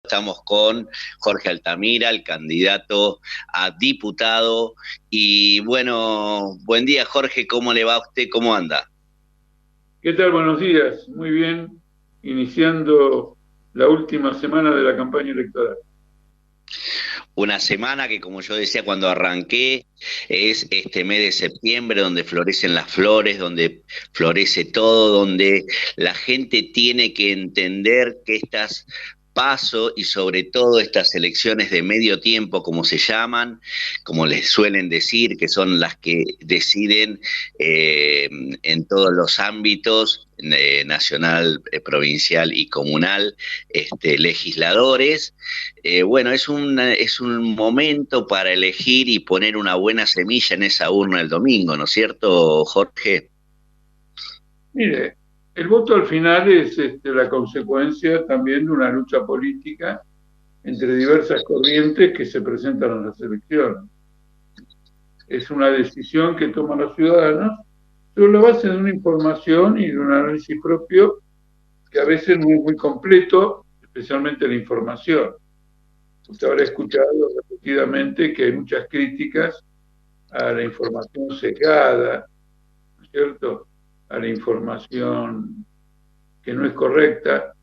Estamos con Jorge Altamira, el candidato a diputado. Y bueno, buen día Jorge, ¿cómo le va a usted? ¿Cómo anda? ¿Qué tal? Buenos días. Muy bien. Iniciando la última semana de la campaña electoral. Una semana que, como yo decía cuando arranqué, es este mes de septiembre donde florecen las flores, donde florece todo, donde la gente tiene que entender que estas PASO y sobre todo estas elecciones de medio tiempo, como se llaman, como les suelen decir, que son las que deciden en todos los ámbitos, nacional, provincial y comunal, legisladores. Bueno, es un momento para elegir y poner una buena semilla en esa urna el domingo, ¿no es cierto, Jorge? Mire, el voto al final es la consecuencia también de una lucha política entre diversas corrientes que se presentan en las elecciones. Es una decisión que toman los ciudadanos sobre la base de una información y de un análisis propio que a veces no es muy completo, especialmente la información. Usted habrá escuchado repetidamente que hay muchas críticas a la información sesgada, ¿no es cierto?, a la información que no es correcta.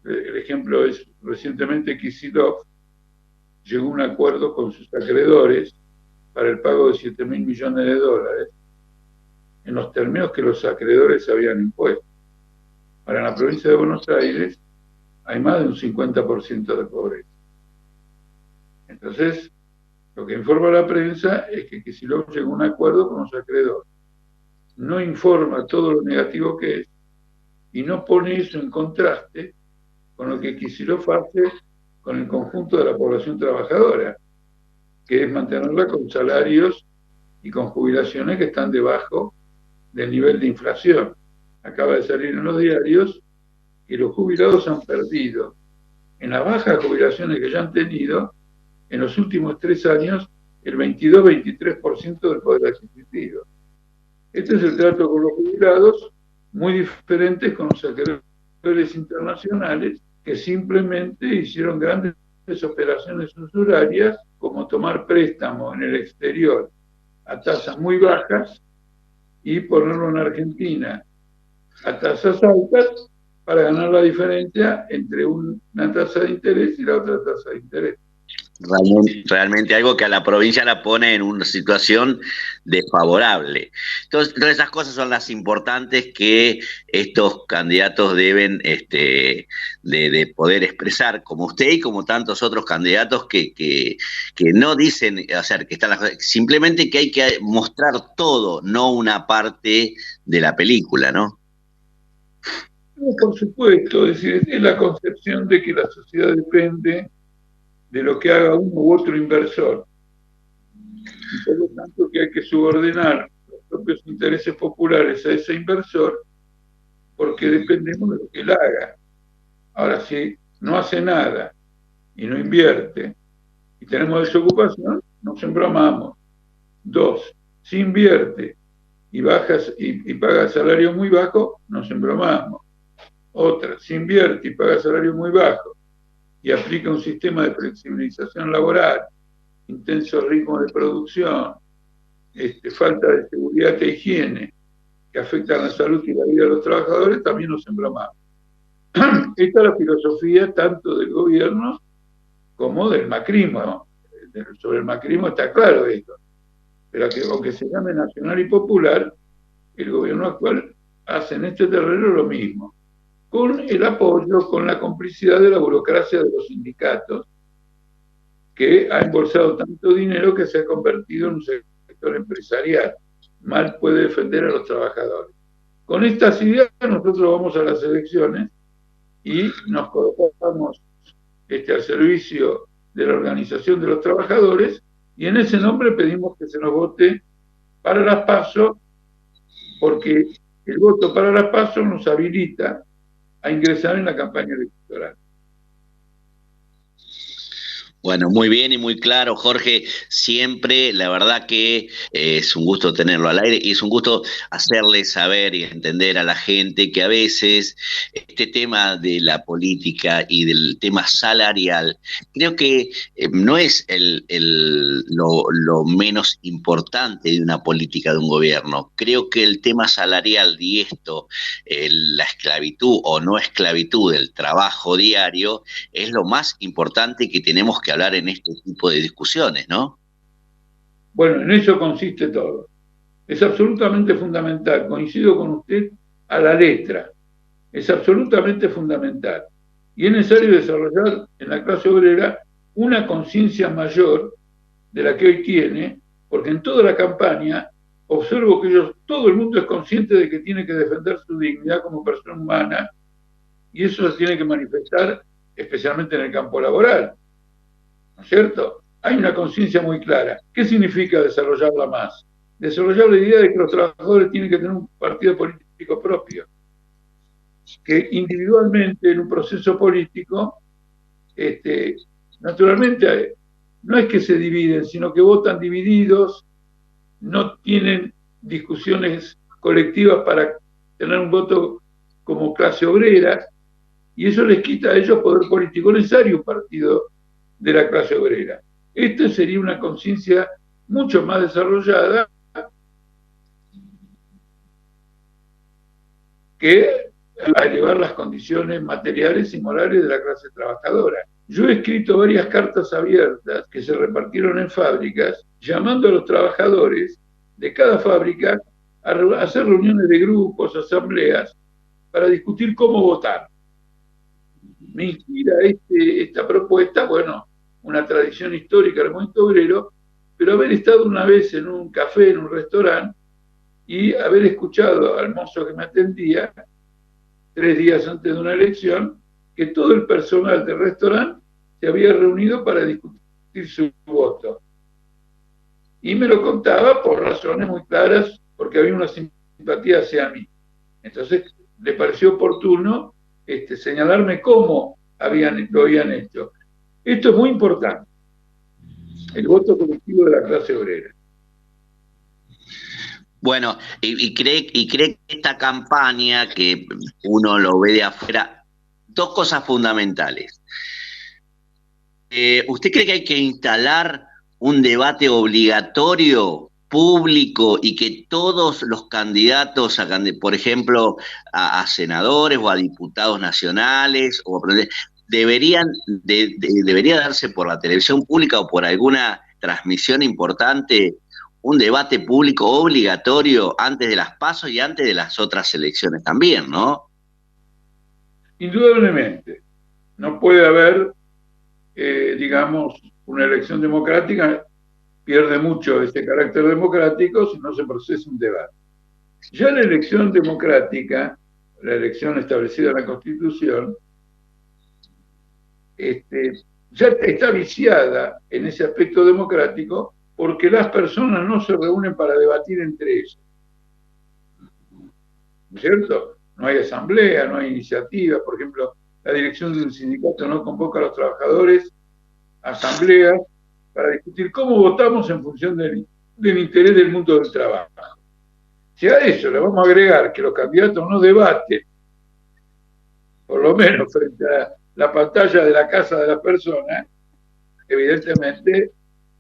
El ejemplo es, recientemente Kicillof llegó a un acuerdo con sus acreedores para el pago de 7.000 millones de dólares en los términos que los acreedores habían impuesto. Para la provincia de Buenos Aires hay más de un 50% de pobreza. Entonces, lo que informa la prensa es que Kicillof llegó a un acuerdo con los acreedores. No informa todo lo negativo que es y no pone eso en contraste con lo que Kicillof hace con el conjunto de la población trabajadora, que es mantenerla con salarios y con jubilaciones que están debajo del nivel de inflación. Acaba de salir en los diarios que los jubilados han perdido, en las bajas jubilaciones que ya han tenido, en los últimos 3 años, el 22-23% del poder adquisitivo. Este es el trato con los jubilados, muy diferentes con los acreedores internacionales que simplemente hicieron grandes operaciones usurarias, como tomar préstamo en el exterior a tasas muy bajas y ponerlo en Argentina a tasas altas para ganar la diferencia entre una tasa de interés y la otra tasa de interés. Realmente algo que a la provincia la pone en una situación desfavorable. Entonces, todas esas cosas son las importantes que estos candidatos deben de poder expresar, como usted y como tantos otros candidatos que no dicen, o sea, que están simplemente que hay que mostrar todo, no una parte de la película, ¿no? No, por supuesto, es decir, es la concepción de que la sociedad depende de lo que haga uno u otro inversor. Y por lo tanto que hay que subordinar los propios intereses populares a ese inversor porque dependemos de lo que él haga. Ahora, si no hace nada y no invierte y tenemos desocupación, nos embromamos. Dos, si invierte y paga salario muy bajo, nos embromamos. Otra, si invierte y paga salario muy bajo y aplica un sistema de flexibilización laboral, intenso ritmo de producción, falta de seguridad e higiene que afectan la salud y la vida de los trabajadores, también nos embromamos. Esta es la filosofía tanto del gobierno como del macrismo. Sobre el macrismo está claro esto, pero que, aunque se llame nacional y popular, el gobierno actual hace en este terreno lo mismo, con el apoyo, con la complicidad de la burocracia de los sindicatos, que ha embolsado tanto dinero que se ha convertido en un sector empresarial. Mal puede defender a los trabajadores. Con estas ideas nosotros vamos a las elecciones y nos colocamos al servicio de la organización de los trabajadores y en ese nombre pedimos que se nos vote para las PASO, porque el voto para las PASO nos habilita a ingresar en la campaña electoral. Bueno, muy bien y muy claro, Jorge. Siempre, la verdad que es un gusto tenerlo al aire y es un gusto hacerle saber y entender a la gente que a veces este tema de la política y del tema salarial, creo que no es lo menos importante de una política de un gobierno. Creo que el tema salarial y esto, la esclavitud o no esclavitud del trabajo diario, es lo más importante que tenemos que hablar en este tipo de discusiones, ¿no? Bueno, en eso consiste todo. Es absolutamente fundamental, coincido con usted a la letra, es absolutamente fundamental. Y es necesario desarrollar en la clase obrera una conciencia mayor de la que hoy tiene, porque en toda la campaña observo que todo el mundo es consciente de que tiene que defender su dignidad como persona humana, y eso se tiene que manifestar especialmente en el campo laboral, ¿no es cierto? Hay una conciencia muy clara. ¿Qué significa desarrollarla más? Desarrollar la idea de que los trabajadores tienen que tener un partido político propio, que individualmente en un proceso político, naturalmente no es que se dividen, sino que votan divididos, no tienen discusiones colectivas para tener un voto como clase obrera, y eso les quita a ellos poder político necesario, un partido de la clase obrera. Esta sería una conciencia mucho más desarrollada que a elevar las condiciones materiales y morales de la clase trabajadora. Yo he escrito varias cartas abiertas que se repartieron en fábricas, llamando a los trabajadores de cada fábrica a hacer reuniones de grupos, asambleas, para discutir cómo votar. Me inspira esta propuesta, bueno, una tradición histórica del movimiento obrero, pero haber estado una vez en un café, en un restaurante, y haber escuchado al mozo que me atendía 3 días antes de una elección, que todo el personal del restaurante se había reunido para discutir su voto. Y me lo contaba por razones muy claras, porque había una simpatía hacia mí. Entonces, le pareció oportuno señalarme cómo lo habían hecho. Esto es muy importante, el voto colectivo de la clase obrera. Bueno, y cree que esta campaña, que uno lo ve de afuera, dos cosas fundamentales. ¿Usted cree que hay que instalar un debate obligatorio, público, y que todos los candidatos, por ejemplo, a senadores o a diputados nacionales, debería darse por la televisión pública o por alguna transmisión importante un debate público obligatorio antes de las PASO y antes de las otras elecciones también, ¿no? Indudablemente, no puede haber, digamos, una elección democrática, pierde mucho ese carácter democrático si no se procesa un debate. Ya la elección democrática, la elección establecida en la Constitución, ya está viciada en ese aspecto democrático porque las personas no se reúnen para debatir entre ellas. ¿No es cierto? No hay asamblea, no hay iniciativa. Por ejemplo, la dirección de un sindicato no convoca a los trabajadores a asambleas para discutir cómo votamos en función del interés del mundo del trabajo. Si a eso le vamos a agregar que los candidatos no debaten, por lo menos frente a la pantalla de la casa de la persona, evidentemente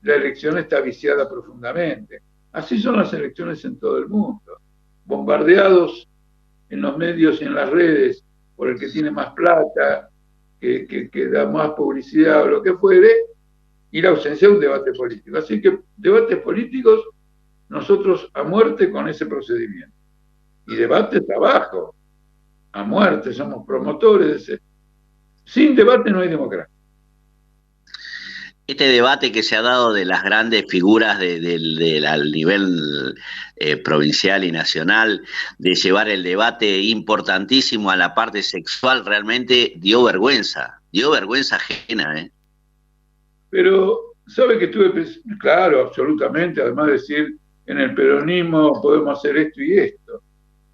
la elección está viciada profundamente. Así son las elecciones en todo el mundo, bombardeados en los medios y en las redes por el que tiene más plata, que da más publicidad o lo que fuere, y la ausencia de un debate político. Así que debates políticos, nosotros a muerte con ese procedimiento. Y debates abajo, a muerte, somos promotores de ese. Sin debate no hay democracia. Este debate que se ha dado de las grandes figuras al nivel provincial y nacional, de llevar el debate importantísimo a la parte sexual, realmente dio vergüenza ajena, ¿eh? Pero, ¿sabe que estuve? Claro, absolutamente, además de decir, en el peronismo podemos hacer esto y esto.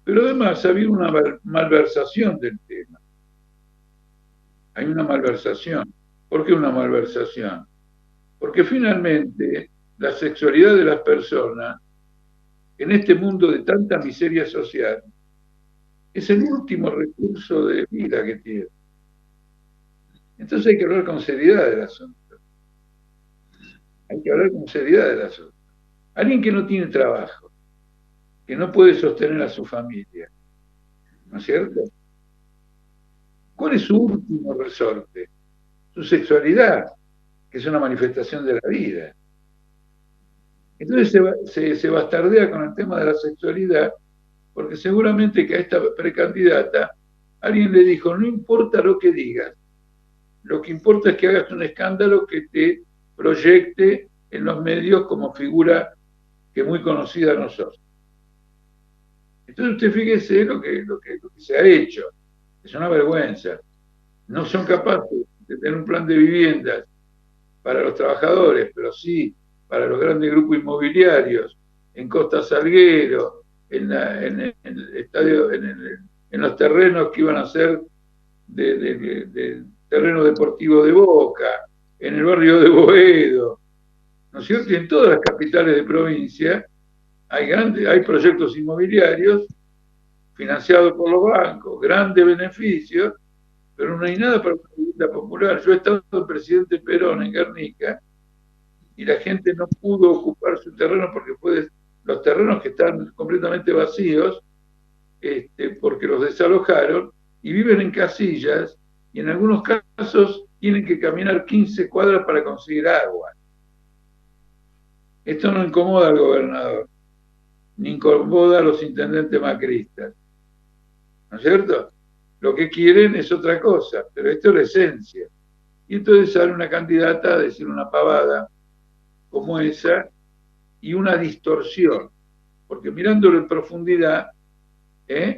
Pero además ha habido una malversación del tema. Hay una malversación. ¿Por qué una malversación? Porque finalmente la sexualidad de las personas, en este mundo de tanta miseria social, es el último recurso de vida que tiene. Entonces hay que hablar con seriedad del asunto. Hay que hablar con seriedad del asunto. Alguien que no tiene trabajo, que no puede sostener a su familia, ¿no es cierto? ¿Cuál es su último resorte? Su sexualidad, que es una manifestación de la vida. Entonces se bastardea con el tema de la sexualidad, porque seguramente que a esta precandidata alguien le dijo, no importa lo que digas, lo que importa es que hagas un escándalo que te proyecte en los medios como figura que muy conocida no sos. Entonces usted fíjese lo que se ha hecho. Es una vergüenza. No son capaces de tener un plan de viviendas para los trabajadores, pero sí para los grandes grupos inmobiliarios, en Costa Salguero, en el estadio, en los terrenos que iban a ser de terreno deportivo de Boca, en el barrio de Boedo, ¿no es cierto? Y en todas las capitales de provincia hay proyectos inmobiliarios financiados por los bancos, grandes beneficios, pero no hay nada para una vivienda popular. Yo he estado con el presidente Perón en Guernica y la gente no pudo ocupar su terreno porque los terrenos que están completamente vacíos, porque los desalojaron y viven en casillas y en algunos casos tienen que caminar 15 cuadras para conseguir agua. Esto no incomoda al gobernador, ni incomoda a los intendentes macristas, ¿no es cierto? Lo que quieren es otra cosa, pero esto es la esencia. Y entonces sale una candidata a decir una pavada como esa y una distorsión, porque mirándolo en profundidad,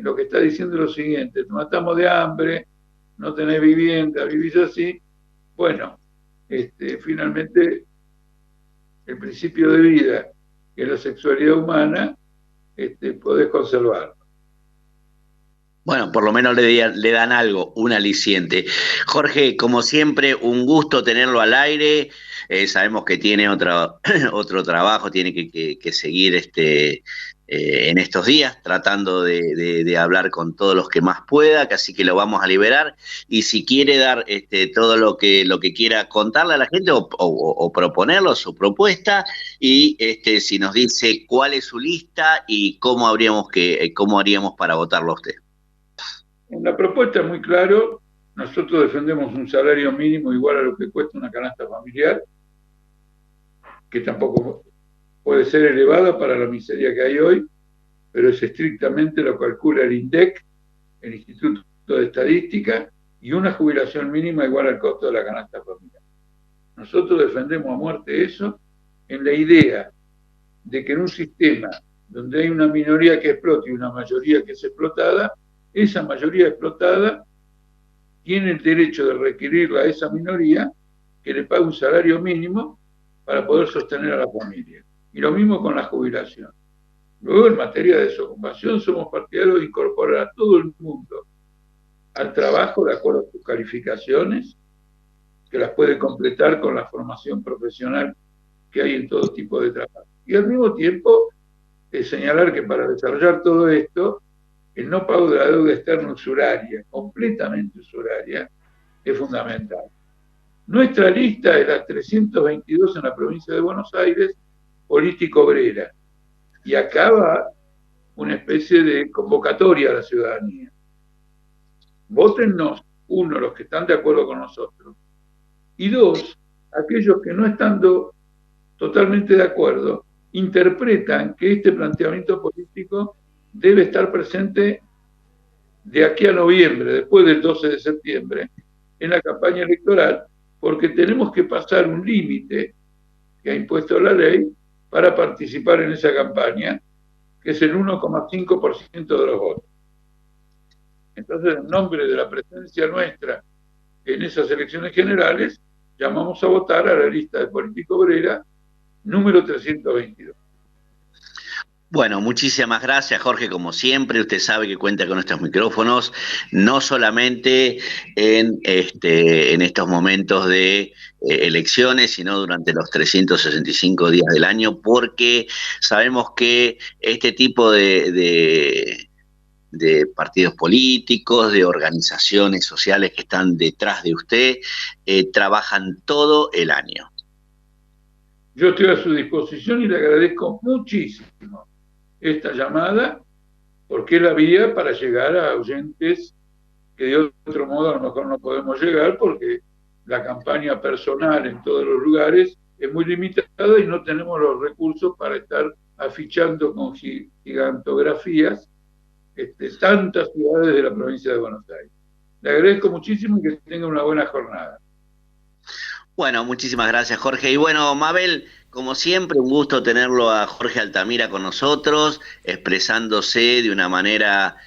lo que está diciendo es lo siguiente: te matamos de hambre, no tenés vivienda, vivís así. Bueno, finalmente el principio de vida, que es la sexualidad humana, podés conservarlo. Bueno, por lo menos le dan algo, un aliciente. Jorge, como siempre, un gusto tenerlo al aire. Sabemos que tiene otro trabajo, tiene que seguir en estos días tratando de hablar con todos los que más pueda, que así que lo vamos a liberar. Y si quiere dar todo lo que quiera contarle a la gente o proponerlo, su propuesta, y si nos dice cuál es su lista y cómo haríamos para votarlo a usted. En la propuesta es muy claro, nosotros defendemos un salario mínimo igual a lo que cuesta una canasta familiar, que tampoco puede ser elevada para la miseria que hay hoy, pero es estrictamente lo calcula el INDEC, el Instituto de Estadística, y una jubilación mínima igual al costo de la canasta familiar. Nosotros defendemos a muerte eso en la idea de que en un sistema donde hay una minoría que explota y una mayoría que es explotada, esa mayoría explotada tiene el derecho de requerirle a esa minoría que le pague un salario mínimo para poder sostener a la familia. Y lo mismo con la jubilación. Luego, en materia de desocupación, somos partidarios de incorporar a todo el mundo al trabajo de acuerdo a sus calificaciones, que las puede completar con la formación profesional que hay en todo tipo de trabajo. Y al mismo tiempo, señalar que para desarrollar todo esto, el no pago de la deuda externa usuraria, completamente usuraria, es fundamental. Nuestra lista es la 322 en la provincia de Buenos Aires, político obrera. Y acá va una especie de convocatoria a la ciudadanía. Vótennos, uno, los que están de acuerdo con nosotros, y dos, aquellos que no estando totalmente de acuerdo, interpretan que este planteamiento político debe estar presente de aquí a noviembre, después del 12 de septiembre, en la campaña electoral, porque tenemos que pasar un límite que ha impuesto la ley para participar en esa campaña, que es el 1,5% de los votos. Entonces, en nombre de la presencia nuestra en esas elecciones generales, llamamos a votar a la lista de político obrera número 322. Bueno, muchísimas gracias, Jorge, como siempre. Usted sabe que cuenta con nuestros micrófonos, no solamente en estos momentos de elecciones, sino durante los 365 días del año, porque sabemos que este tipo de partidos políticos, de organizaciones sociales que están detrás de usted, trabajan todo el año. Yo estoy a su disposición y le agradezco muchísimo esta llamada porque es la vía para llegar a oyentes que de otro modo a lo mejor no podemos llegar porque la campaña personal en todos los lugares es muy limitada y no tenemos los recursos para estar afichando con gigantografías tantas ciudades de la provincia de Buenos Aires. Le agradezco muchísimo y que tenga una buena jornada. Bueno, muchísimas gracias, Jorge. Y bueno, Mabel, como siempre, un gusto tenerlo a Jorge Altamira con nosotros, expresándose de una manera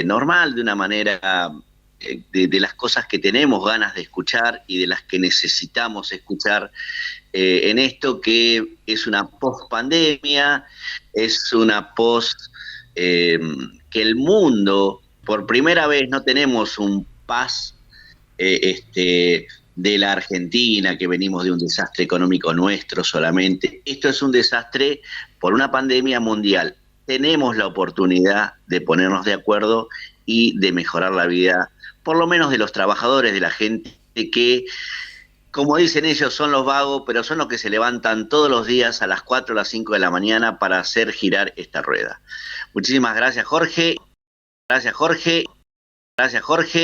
normal, de una manera de las cosas que tenemos ganas de escuchar y de las que necesitamos escuchar en esto que es una post-pandemia, es una post que el mundo, por primera vez, no tenemos un paz de la Argentina, que venimos de un desastre económico nuestro solamente. Esto es un desastre por una pandemia mundial. Tenemos la oportunidad de ponernos de acuerdo y de mejorar la vida, por lo menos de los trabajadores, de la gente que, como dicen ellos, son los vagos, pero son los que se levantan todos los días a las 4 o las 5 de la mañana para hacer girar esta rueda. Muchísimas gracias, Jorge. Gracias, Jorge. Gracias, Jorge.